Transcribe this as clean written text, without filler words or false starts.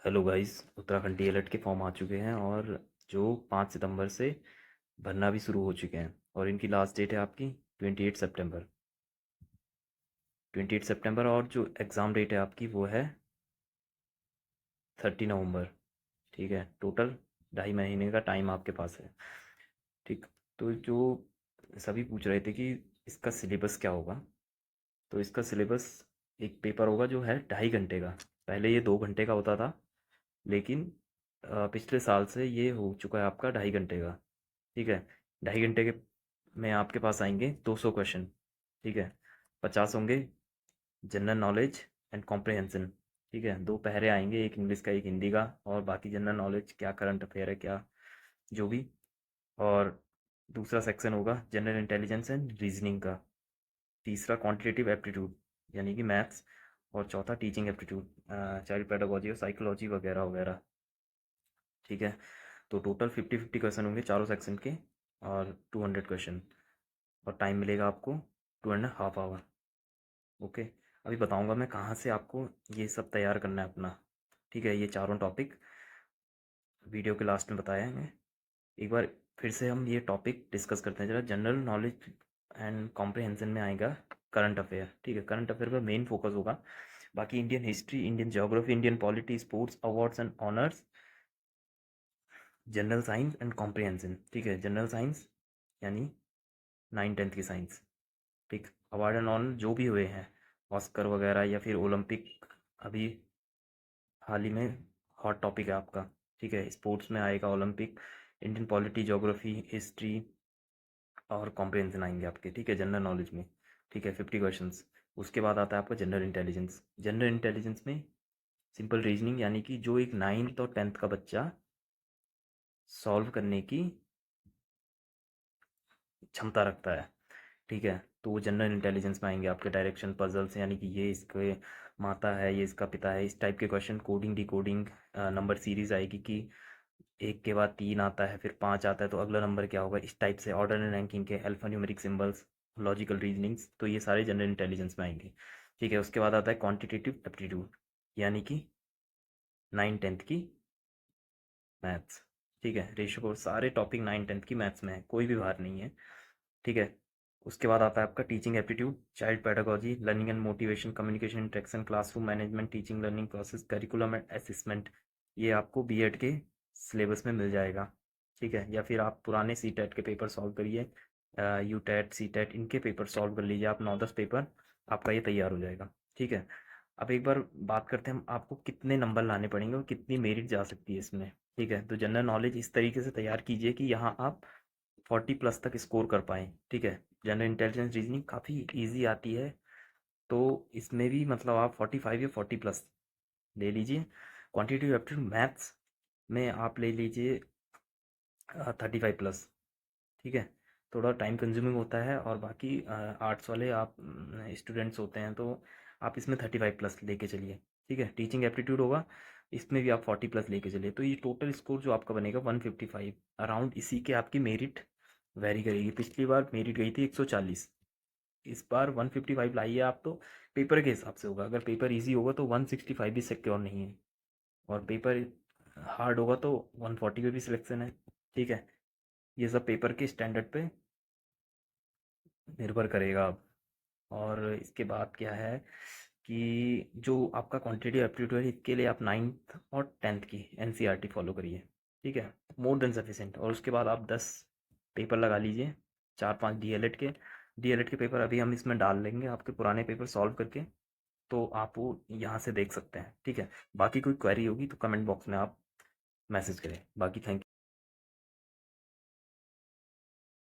Hello guys, Uttarakhand DElEd के form आ चुके हैं और जो 5 सितंबर से भरना भी शुरू हो चुके हैं। और इनकी लास्ट डेट है आपकी 28 सितंबर। 28 सितंबर। और जो एग्ज़ाम डेट है आपकी वो है 30 नवंबर। ठीक है, टोटल 2.5 महीने का टाइम आपके पास है। ठीक। तो जो सभी पूछ रहे थे कि इसका सिलेबस क्या होगा, तो इसका सिलेबस एक पेपर होगा जो है 2.5 घंटे का। पहले ये 2 घंटे का होता था, लेकिन पिछले साल से ये हो चुका है आपका 2.5 घंटे का। ठीक है। 2.5 घंटे के में आपके पास आएंगे 200 क्वेश्चन। ठीक है। 50 होंगे जनरल नॉलेज एंड कॉम्प्रिहेंशन। ठीक है, दो पहरे आएंगे, एक इंग्लिश का एक हिंदी का, और बाकी जनरल नॉलेज क्या करंट अफेयर है क्या जो भी। और दूसरा सेक्शन होगा जनरल इंटेलिजेंस एंड रीजनिंग का। तीसरा क्वांटिटेटिव एप्टीट्यूड यानी कि मैथ्स। और चौथा टीचिंग एप्टीट्यूड, चाइल्ड पेडागोजी और साइकोलॉजी वगैरह वगैरह। ठीक है। तो टोटल 50-50 क्वेश्चन होंगे चारों सेक्शन के, और 200 क्वेश्चन। और टाइम मिलेगा आपको 2.5 आवर। ओके। अभी बताऊंगा मैं कहाँ से आपको ये सब तैयार करना है अपना। ठीक है, ये चारों टॉपिक वीडियो के लास्ट में बताया है मैं। एक बार फिर से हम ये टॉपिक डिस्कस करते हैं जरा। जनरल नॉलेज एंड कॉम्प्रिहेंशन में आएगा करंट अफेयर। ठीक है, करंट अफेयर पर मेन फोकस होगा। बाकी Indian history, Indian geography, Indian polity, sports, awards and honours, general science and comprehension. ठीक है, जनरल साइंस यानी 9th-10th की साइंस। ठीक। अवार्ड एंड ऑनर जो भी हुए हैं, ऑस्कर वगैरह या फिर ओलंपिक, अभी हाल ही में हॉट टॉपिक है आपका। ठीक है, स्पोर्ट्स में आएगा Olympic, Indian polity, geography, history और कॉम्प्रिहेंशन आएंगे आपके। ठीक है, जनरल नॉलेज में। ठीक है, 50 क्वेश्चंस। उसके बाद आता है आपका जनरल इंटेलिजेंस। जनरल इंटेलिजेंस में सिंपल रीजनिंग यानी कि जो एक 9th और 10th का बच्चा सॉल्व करने की क्षमता रखता है। ठीक है, तो वो जनरल इंटेलिजेंस में आएंगे आपके। डायरेक्शन पजल्स यानी कि ये इसके माता है, ये इसका पिता है, इस टाइप के question. Coding decoding, number series आएगी कि एक के बाद 3 आता है, फिर 5 आता है तो अगला नंबर क्या होगा, इस टाइप से। ऑर्डर एंड रैंकिंग के alpha numeric symbols, logical reasonings, तो ये सारे जनरल इंटेलिजेंस में आएंगे। ठीक है, उसके बाद आता है क्वांटिटेटिव एप्टीट्यूड यानी कि 9th-10th की मैथ्स। ठीक है, रेशियो को सारे टॉपिक 9th-10th की मैथ्स में है, कोई भी बाहर नहीं है। ठीक है। उसके बाद आता है आपका teaching aptitude, child pedagogy, learning and motivation, communication interaction, classroom management, teaching learning process, curriculum and assessment. ये आपको बीएड के सिलेबस में मिल जाएगा। ठीक है, या फिर आप पुराने सी टेट के पेपर सॉल्व करिए, यू टेट, सी टेट, इनके पेपर सॉल्व कर लीजिए आप, 9-10 पेपर आपका ये तैयार हो जाएगा। ठीक है। अब एक बार बात करते हैं हम, आपको कितने नंबर लाने पड़ेंगे और कितनी मेरिट जा सकती है इसमें। ठीक है, तो जनरल नॉलेज इस तरीके से तैयार कीजिए कि यहाँ आप 40+ तक स्कोर कर पाएँ। ठीक है। जनरल इंटेलिजेंस रीजनिंग काफ़ी इजी आती है, तो इसमें भी मतलब आप 45 या 40+ ले लीजिए। क्वांटिटेटिव एप्टीट्यूड मैथ्स में आप ले लीजिए 35+। ठीक है, थोड़ा टाइम कंज्यूमिंग होता है, और बाकी आर्ट्स वाले आप स्टूडेंट्स होते हैं तो आप इसमें 35+ लेके चलिए। ठीक है, टीचिंग एप्टीट्यूड होगा, इसमें भी आप 40+ लेके चलिए, तो ये टोटल स्कोर जो आपका बनेगा 155 अराउंड। इसी के आपकी मेरिट वेरी करेगी। पिछली बार मेरिट गई थी 140, इस बार 155 लाइए आप, तो पेपर के हिसाब से होगा। अगर पेपर इजी होगा तो 165 भी सिक्योर नहीं है, और पेपर हार्ड होगा तो 140 पे भी सिलेक्शन है। ठीक है, ये सब पेपर के स्टैंडर्ड पे निर्भर करेगा अब। और इसके बाद क्या है कि जो आपका क्वांटिटी एप्टीट्यूड है, इसके लिए आप 9th और 10th की एनसीईआरटी फॉलो करिए। ठीक है, मोर देन सफिशेंट। और उसके बाद आप 10 पेपर लगा लीजिए, 4-5 डीएलएड के पेपर अभी हम इसमें डाल लेंगे आपके पुराने पेपर सॉल्व करके, तो आप वो यहाँ से देख सकते हैं। ठीक है, बाकी कोई क्वेरी होगी तो कमेंट बॉक्स में आप मैसेज करें। बाकी थैंक